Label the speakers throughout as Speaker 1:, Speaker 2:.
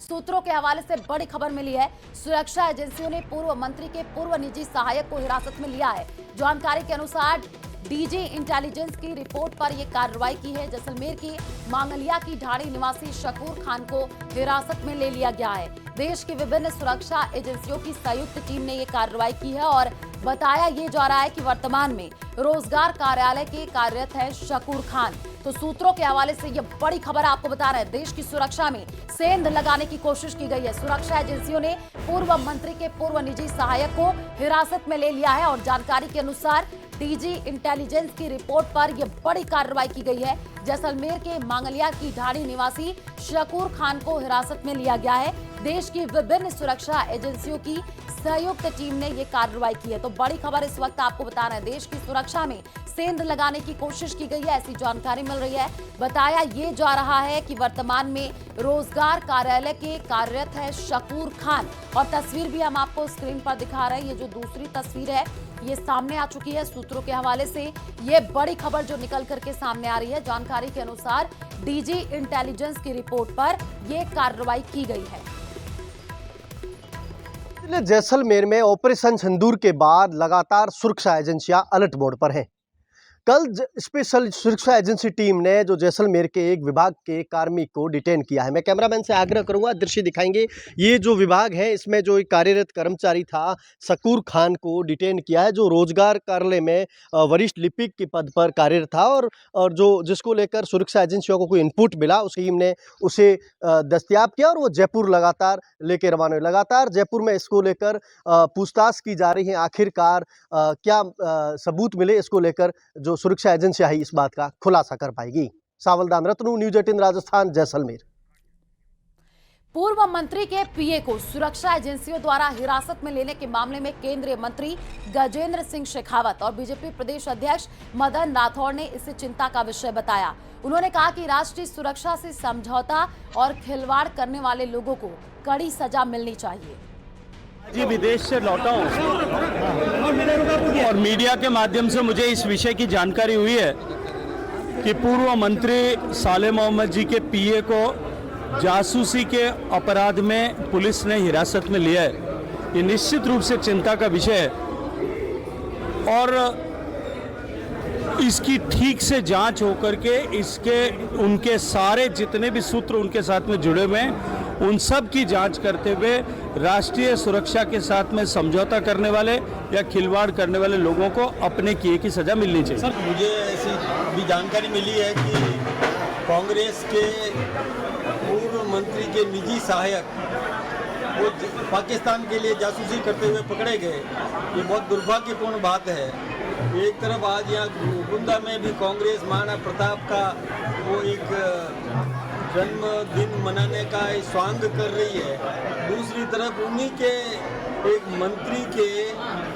Speaker 1: सूत्रों के हवाले से बड़ी खबर मिली है। सुरक्षा एजेंसियों ने पूर्व मंत्री के पूर्व निजी सहायक को हिरासत में लिया है। जानकारी के अनुसार डीजी इंटेलिजेंस की रिपोर्ट पर यह कार्रवाई की है। जैसलमेर की मांगलिया की ढाणी निवासी शकूर खान को हिरासत में ले लिया गया है। देश की विभिन्न सुरक्षा एजेंसियों की संयुक्त टीम ने यह कार्रवाई की है और बताया ये जा रहा है कि वर्तमान में रोजगार कार्यालय के कार्यरत है शकूर खान। तो सूत्रों के हवाले से ये बड़ी खबर आपको बता रहे हैं। देश की सुरक्षा में सेंध लगाने की कोशिश की गई है। सुरक्षा एजेंसियों ने पूर्व मंत्री के पूर्व निजी सहायक को हिरासत में ले लिया है और जानकारी के अनुसार डीजी इंटेलिजेंस की रिपोर्ट पर यह बड़ी कार्रवाई की गई है। जैसलमेर के मांगलिया की ढाणी निवासी शकूर खान को हिरासत में लिया गया है। देश की विभिन्न सुरक्षा एजेंसियों की संयुक्त टीम ने यह कार्रवाई की है। तो बड़ी खबर इस वक्त आपको बता रहे हैं। देश की सुरक्षा में सेंध लगाने की कोशिश की गई है, ऐसी जानकारी मिल रही है। बताया ये जा रहा है कि वर्तमान में रोजगार कार्यालय के कार्यरत है शकूर खान और तस्वीर भी हम आपको स्क्रीन पर दिखा रहे हैं। ये जो दूसरी तस्वीर है ये सामने आ चुकी है। सूत्रों के हवाले से ये बड़ी खबर जो निकल करके सामने आ रही है। जानकारी के अनुसार डीजी इंटेलिजेंस की रिपोर्ट पर यह कार्रवाई की गई है।
Speaker 2: जैसलमेर में ऑपरेशन सिंदूर के बाद लगातार सुरक्षा एजेंसियां अलर्ट मोड पर हैं। कल स्पेशल सुरक्षा एजेंसी टीम ने जो जैसलमेर के एक विभाग के कार्मिक को डिटेन किया है। मैं कैमरामैन से आग्रह करूंगा, दृश्य दिखाएंगे। ये जो विभाग है इसमें जो एक कार्यरत कर्मचारी था शकूर खान को डिटेन किया है, जो रोजगार कार्यालय में वरिष्ठ लिपिक के पद पर कार्यरत था और जो जिसको लेकर सुरक्षा एजेंसियों को कोई इनपुट मिला उस टीम ने उसे दस्तयाब किया और वो जयपुर लगातार लेकर रवाना हुए। लगातार जयपुर में इसको लेकर पूछताछ की जा रही है। आखिरकार क्या सबूत मिले, इसको लेकर जो सुरक्षा एजेंसियां ही इस बात का खुलासा कर पाएगी। सावलदान रत्नू, न्यूज़ 18 राजस्थान, जैसलमेर।
Speaker 1: पूर्व मंत्री के पीए को सुरक्षा एजेंसियों द्वारा हिरासत में लेने के मामले में केंद्रीय मंत्री गजेंद्र सिंह शेखावत और बीजेपी प्रदेश अध्यक्ष मदन राठौड़ ने इसे चिंता का विषय बताया। उन्होंने कहा कि राष्ट्रीय सुरक्षा से समझौता और खिलवाड़ करने वाले लोगों को कड़ी सजा मिलनी चाहिए।
Speaker 3: जी विदेश से लौटा हूँ और मीडिया के माध्यम से मुझे इस विषय की जानकारी हुई है कि पूर्व मंत्री साले मोहम्मद जी के पीए को जासूसी के अपराध में पुलिस ने हिरासत में लिया है। ये निश्चित रूप से चिंता का विषय है और इसकी ठीक से जांच होकर के उनके सारे जितने भी सूत्र उनके साथ में जुड़े हुए हैं उन सब की जांच करते हुए राष्ट्रीय सुरक्षा के साथ में समझौता करने वाले या खिलवाड़ करने वाले लोगों को अपने किए की सजा मिलनी चाहिए।
Speaker 4: सर, मुझे ऐसी भी जानकारी मिली है कि कांग्रेस के पूर्व मंत्री के निजी सहायक वो पाकिस्तान के लिए जासूसी करते हुए पकड़े गए। ये बहुत दुर्भाग्यपूर्ण बात है। एक तरफ आज यहाँ गुंदा में भी कांग्रेस महाराणा प्रताप का वो एक जन्मदिन मनाने का स्वांग कर रही है, दूसरी तरफ उन्हीं के एक मंत्री के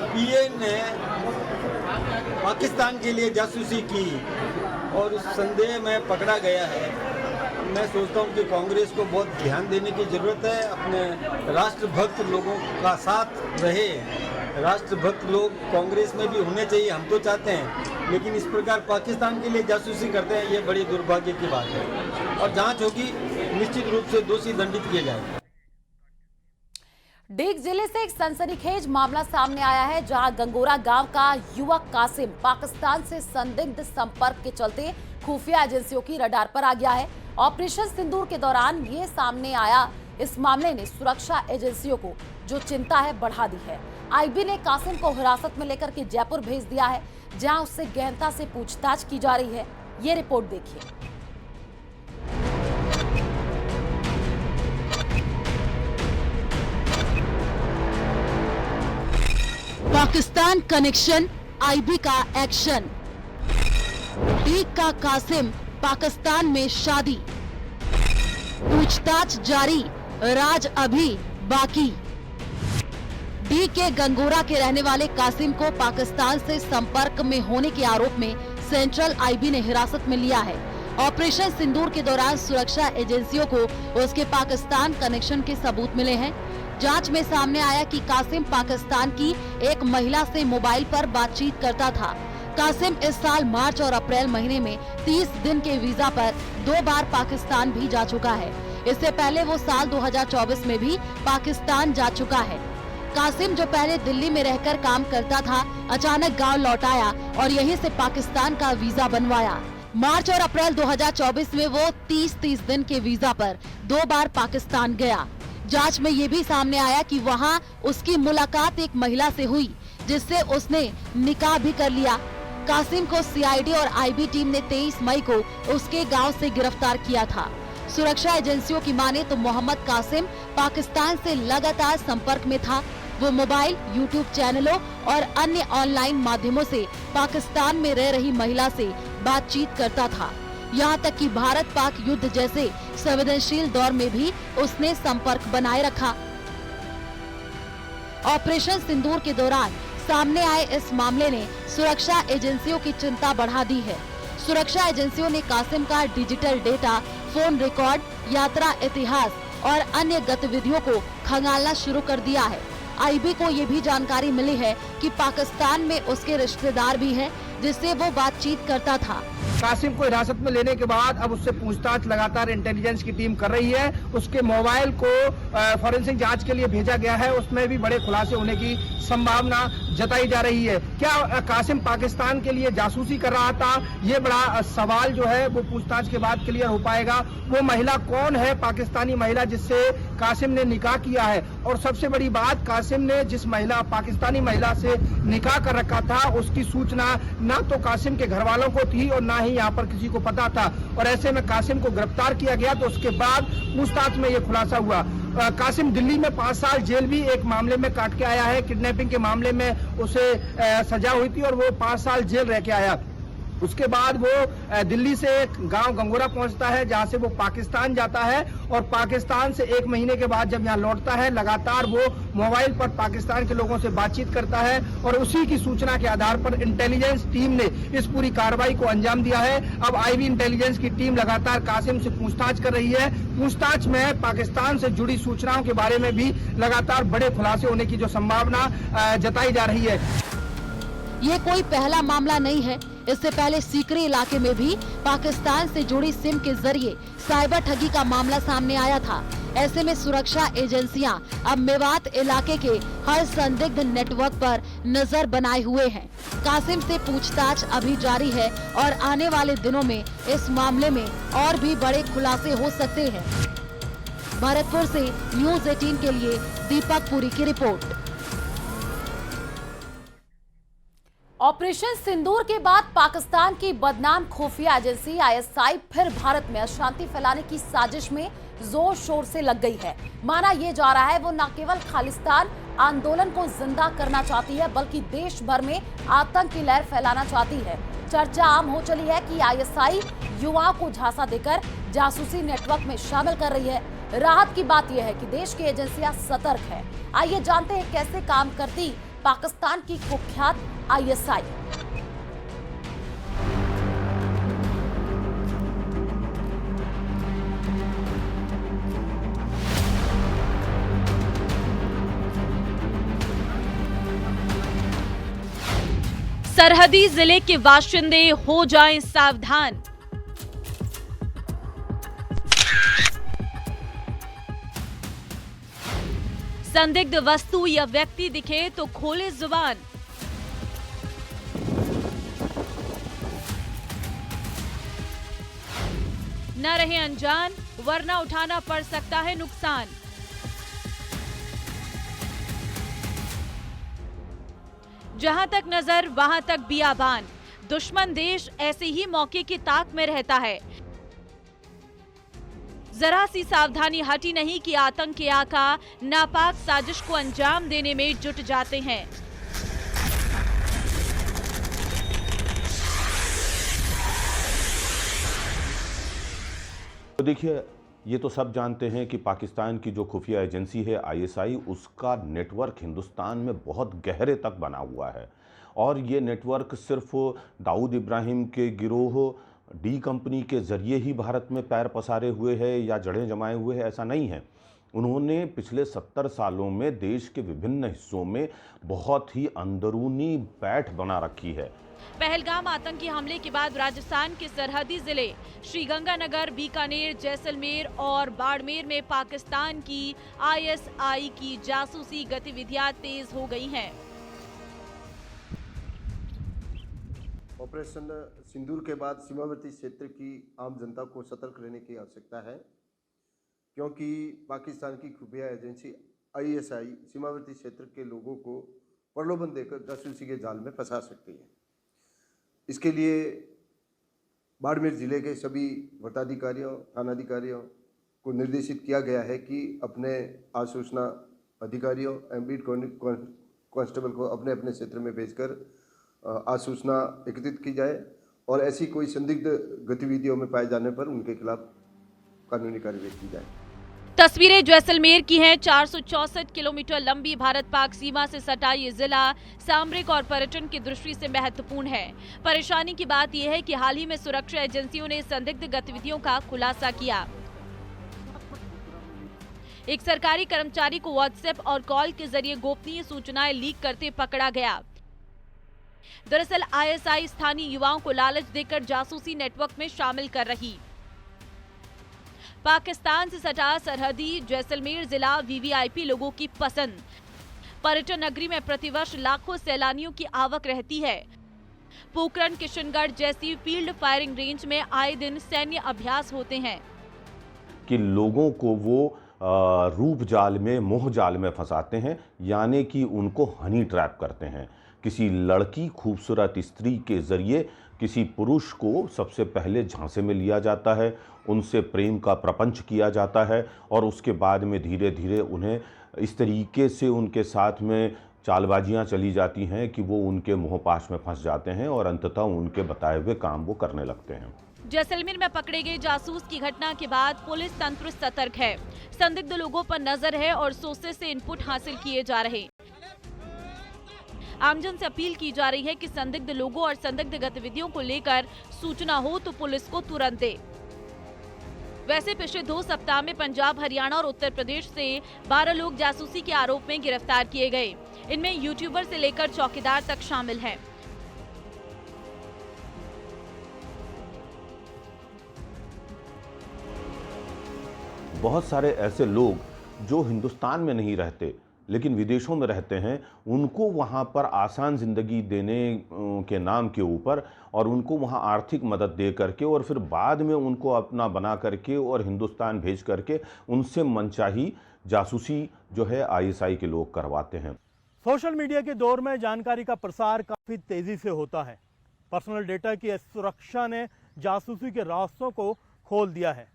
Speaker 4: पीए ने पाकिस्तान के लिए जासूसी की और उस संदेह में पकड़ा गया है। मैं सोचता हूँ कि कांग्रेस को बहुत ध्यान देने की ज़रूरत है, अपने राष्ट्रभक्त लोगों का साथ रहे। राष्ट्रभक्त लोग कांग्रेस में भी होने चाहिए, हम तो चाहते हैं, लेकिन इस प्रकार पाकिस्तान के लिए जासूसी करते हैं, ये बड़ी दुर्भाग्य की बात है और जांच होगी, निश्चित रूप से दोषी दंडित किए जाएंगे।
Speaker 1: डीग जिले से एक सनसनीखेज मामला सामने आया है, जहां गंगोरा गांव का युवक कासिम पाकिस्तान से संदिग्ध संपर्क के चलते खुफिया एजेंसियों की रडार पर आ गया है। ऑपरेशन सिंदूर के दौरान ये सामने आया। इस मामले ने सुरक्षा एजेंसियों को जो चिंता है बढ़ा दी है। आईबी ने कासिम को हिरासत में लेकर के जयपुर भेज दिया है, जहां उससे गहनता से पूछताछ की जा रही है। ये रिपोर्ट देखिए।
Speaker 5: पाकिस्तान कनेक्शन, आईबी का एक्शन। डीग का कासिम पाकिस्तान में शादी, पूछताछ जारी, राज अभी बाकी। डीग के गंगोरा के रहने वाले कासिम को पाकिस्तान से संपर्क में होने के आरोप में सेंट्रल आईबी ने हिरासत में लिया है। ऑपरेशन सिंदूर के दौरान सुरक्षा एजेंसियों को उसके पाकिस्तान कनेक्शन के सबूत मिले हैं। जांच में सामने आया कि कासिम पाकिस्तान की एक महिला से मोबाइल पर बातचीत करता था। कासिम इस साल मार्च और अप्रैल महीने में 30 दिन के वीजा पर 2 बार पाकिस्तान भी जा चुका है। इससे पहले वो साल 2024 में भी पाकिस्तान जा चुका है। कासिम, जो पहले दिल्ली में रहकर काम करता था, अचानक गांव लौट आया और यहीं से पाकिस्तान का वीजा बनवाया। मार्च और अप्रैल 2024 में वो 30 दिन के वीजा पर 2 बार पाकिस्तान गया। जांच में ये भी सामने आया कि वहां उसकी मुलाकात एक महिला से हुई, जिससे उसने निकाह भी कर लिया। कासिम को सीआईडी और आईबी टीम ने 23 मई को उसके गांव से गिरफ्तार किया था। सुरक्षा एजेंसियों की माने तो मोहम्मद कासिम पाकिस्तान से लगातार संपर्क में था। वो मोबाइल, यूट्यूब चैनलों और अन्य ऑनलाइन माध्यमों से पाकिस्तान में रह रही महिला से बातचीत करता था। यहाँ तक कि भारत पाक युद्ध जैसे संवेदनशील दौर में भी उसने संपर्क बनाए रखा। ऑपरेशन सिंदूर के दौरान सामने आए इस मामले ने सुरक्षा एजेंसियों की चिंता बढ़ा दी है। सुरक्षा एजेंसियों ने कासिम का डिजिटल डेटा, फोन रिकॉर्ड, यात्रा इतिहास और अन्य गतिविधियों को खंगालना शुरू कर दिया है। आईबी को ये भी जानकारी मिली है कि पाकिस्तान में उसके रिश्तेदार भी हैं, जिससे वो बातचीत करता था।
Speaker 6: कासिम को हिरासत में लेने के बाद अब उससे पूछताछ लगातार इंटेलिजेंस की टीम कर रही है। उसके मोबाइल को फॉरेंसिक जांच के लिए भेजा गया है, उसमें भी बड़े खुलासे होने की संभावना जताई जा रही है। क्या कासिम पाकिस्तान के लिए जासूसी कर रहा था, ये बड़ा सवाल जो है वो पूछताछ के बाद क्लियर हो पाएगा। वो महिला कौन है, पाकिस्तानी महिला जिससे कासिम ने निकाह किया है, और सबसे बड़ी बात, कासिम ने जिस महिला, पाकिस्तानी महिला से निकाह कर रखा था, उसकी सूचना ना तो कासिम के घर वालों को थी और ना ही यहाँ पर किसी को पता था। और ऐसे में कासिम को गिरफ्तार किया गया तो उसके बाद पूछताछ में ये खुलासा हुआ। कासिम दिल्ली में 5 साल जेल भी एक मामले में काट के आया है। किडनैपिंग के मामले में उसे सजा हुई थी और वो 5 साल जेल रह के आया। उसके बाद वो दिल्ली से गांव गंगोरा पहुंचता है, जहां से वो पाकिस्तान जाता है, और पाकिस्तान से 1 महीने के बाद जब यहां लौटता है, लगातार वो मोबाइल पर पाकिस्तान के लोगों से बातचीत करता है, और उसी की सूचना के आधार पर इंटेलिजेंस टीम ने इस पूरी कार्रवाई को अंजाम दिया है। अब आईबी इंटेलिजेंस की टीम लगातार कासिम से पूछताछ कर रही है। पूछताछ में पाकिस्तान से जुड़ी सूचनाओं के बारे में भी लगातार बड़े खुलासे होने की जो संभावना जताई जा रही है।
Speaker 5: ये कोई पहला मामला नहीं है। इससे पहले सीकरी इलाके में भी पाकिस्तान से जुड़ी सिम के जरिए साइबर ठगी का मामला सामने आया था। ऐसे में सुरक्षा एजेंसियां अब मेवात इलाके के हर संदिग्ध नेटवर्क पर नजर बनाए हुए हैं। कासिम से पूछताछ अभी जारी है और आने वाले दिनों में इस मामले में और भी बड़े खुलासे हो सकते हैं। भरतपुर से न्यूज़ 18 के लिए दीपक पुरी की रिपोर्ट।
Speaker 1: ऑपरेशन सिंदूर के बाद पाकिस्तान की बदनाम खुफिया एजेंसी आईएसआई फिर भारत में अशांति फैलाने की साजिश में जोर शोर से लग गई है। माना यह जा रहा है वो न केवल खालिस्तान आंदोलन को जिंदा करना चाहती है, बल्कि देश भर में आतंक की लहर फैलाना चाहती है। चर्चा आम हो चली है कि आईएसआई युवाओं को झांसा देकर जासूसी नेटवर्क में शामिल कर रही है। राहत की बात यह है कि देश की एजेंसियां सतर्क है। आइए जानते हैं कैसे काम करती पाकिस्तान की कुख्यात आईएसआई।
Speaker 7: सरहदी जिले के बाशिंदे हो जाएं सावधान। संदिग्ध वस्तु या व्यक्ति दिखे तो खोले जुबान। न रहे अनजान, वरना उठाना पड़ सकता है नुकसान। जहां तक नजर वहां तक बियाबान। दुश्मन देश ऐसे ही मौके की ताक में रहता है। जरा सी सावधानी हटी नहीं कि आतंक के आका नापाक साजिश को अंजाम देने में जुट जाते हैं।
Speaker 8: तो देखिए, ये तो सब जानते हैं कि पाकिस्तान की जो खुफिया एजेंसी है आईएसआई, उसका नेटवर्क हिंदुस्तान में बहुत गहरे तक बना हुआ है। और ये नेटवर्क सिर्फ दाऊद इब्राहिम के गिरोह डी कंपनी के ज़रिए ही भारत में पैर पसारे हुए है या जड़ें जमाए हुए है, ऐसा नहीं है। उन्होंने पिछले 70 सालों में देश के विभिन्न हिस्सों में बहुत ही अंदरूनी बैठ बना रखी है।
Speaker 7: पहलगाम आतंकी हमले के बाद राजस्थान के सरहदी जिले श्रीगंगानगर, बीकानेर, जैसलमेर और बाड़मेर में पाकिस्तान की आईएसआई की जासूसी गतिविधियां तेज हो गई हैं।
Speaker 9: ऑपरेशन सिंदूर के बाद सीमावर्ती क्षेत्र की आम जनता को सतर्क रहने की आवश्यकता है, क्योंकि पाकिस्तान की खुफिया एजेंसी आईएसआई सीमावर्ती क्षेत्र के लोगों को प्रलोभन देकर जासूसी के जाल में फंसा सकती है। इसके लिए बाड़मेर जिले के सभी वटाधिकारियों, थानाधिकारियों को निर्देशित किया गया है कि अपने आसूचना अधिकारियों, बीट कांस्टेबल को अपने अपने क्षेत्र में भेजकर आसूचना एकत्रित की जाए और ऐसी कोई संदिग्ध गतिविधियों में पाए जाने पर उनके खिलाफ कानूनी कार्रवाई की जाए।
Speaker 7: तस्वीरें जैसलमेर की हैं। 464 किलोमीटर लंबी भारत पाक सीमा से सटा ये जिला सामरिक और पर्यटन की दृष्टि से महत्वपूर्ण है। परेशानी की बात यह है कि हाल ही में सुरक्षा एजेंसियों ने संदिग्ध गतिविधियों का खुलासा किया। एक सरकारी कर्मचारी को व्हाट्सएप और कॉल के जरिए गोपनीय सूचनाएं लीक करते पकड़ा गया। दरअसल आईएसआई स्थानीय युवाओं को लालच देकर जासूसी नेटवर्क में शामिल कर रही। पाकिस्तान से सटा सरहदी जैसलमेर जिला वीवीआईपी लोगों की पसंद। पर्यटन नगरी में प्रतिवर्ष लाखों सैलानियों की आवक रहती है। पोखरण, किशनगढ़ जैसी फील्ड फायरिंग रेंज में आए दिन सैन्य अभ्यास होते हैं
Speaker 8: कि लोगों को वो रूप जाल में, मोह जाल में फंसाते हैं, यानी कि उनको हनी ट्रैप करते हैं। किसी लड़की, खूबसूरत स्त्री के जरिए किसी पुरुष को सबसे पहले झांसे में लिया जाता है, उनसे प्रेम का प्रपंच किया जाता है और उसके बाद में धीरे धीरे उन्हें इस तरीके से उनके साथ में चालबाजियां चली जाती हैं कि वो उनके मोहपाश में फंस जाते हैं और अंततः उनके बताए हुए काम वो करने लगते हैं।
Speaker 7: जैसलमेर में पकड़े गए जासूस की घटना के बाद पुलिस तंत्र सतर्क है। संदिग्ध लोगों पर नजर है और सोर्सेज से इनपुट हासिल किए जा रहे। आमजन से अपील की जा रही है कि संदिग्ध लोगों और संदिग्ध गतिविधियों को लेकर सूचना हो तो पुलिस को तुरंत दे। वैसे पिछले 2 सप्ताह में पंजाब, हरियाणा और उत्तर प्रदेश से 12 लोग जासूसी के आरोप में गिरफ्तार किए गए। इनमें यूट्यूबर से लेकर चौकीदार तक शामिल हैं।
Speaker 8: बहुत सारे ऐसे लोग जो हिंदुस्तान में नहीं रहते लेकिन विदेशों में रहते हैं, उनको वहाँ पर आसान ज़िंदगी देने के नाम के ऊपर और उनको वहाँ आर्थिक मदद दे करके और फिर बाद में उनको अपना बना करके और हिंदुस्तान भेज करके उनसे मनचाही जासूसी जो है आईएसआई के लोग करवाते हैं।
Speaker 10: सोशल मीडिया के दौर में जानकारी का प्रसार काफ़ी तेज़ी से होता है। पर्सनल डेटा की सुरक्षा ने जासूसी के रास्तों को खोल दिया है।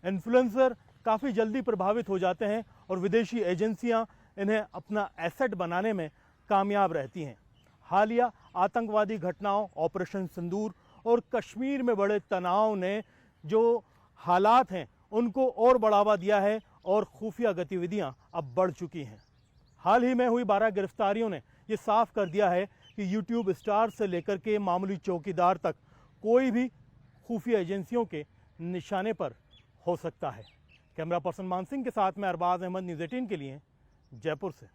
Speaker 10: इन्फ्लुएंसर काफ़ी जल्दी प्रभावित हो जाते हैं और विदेशी एजेंसियां इन्हें अपना एसेट बनाने में कामयाब रहती हैं। हालिया आतंकवादी घटनाओं, ऑपरेशन सिंदूर और कश्मीर में बड़े तनाव ने जो हालात हैं उनको और बढ़ावा दिया है और खुफिया गतिविधियां अब बढ़ चुकी हैं। हाल ही में हुई 12 गिरफ्तारियों ने ये साफ कर दिया है कि यूट्यूब स्टार से लेकर के मामूली चौकीदार तक कोई भी खुफिया एजेंसियों के निशाने पर हो सकता है। कैमरा पर्सन मान सिंह के साथ में अरबाज अहमद, न्यूज़ 18 के लिए जयपुर से।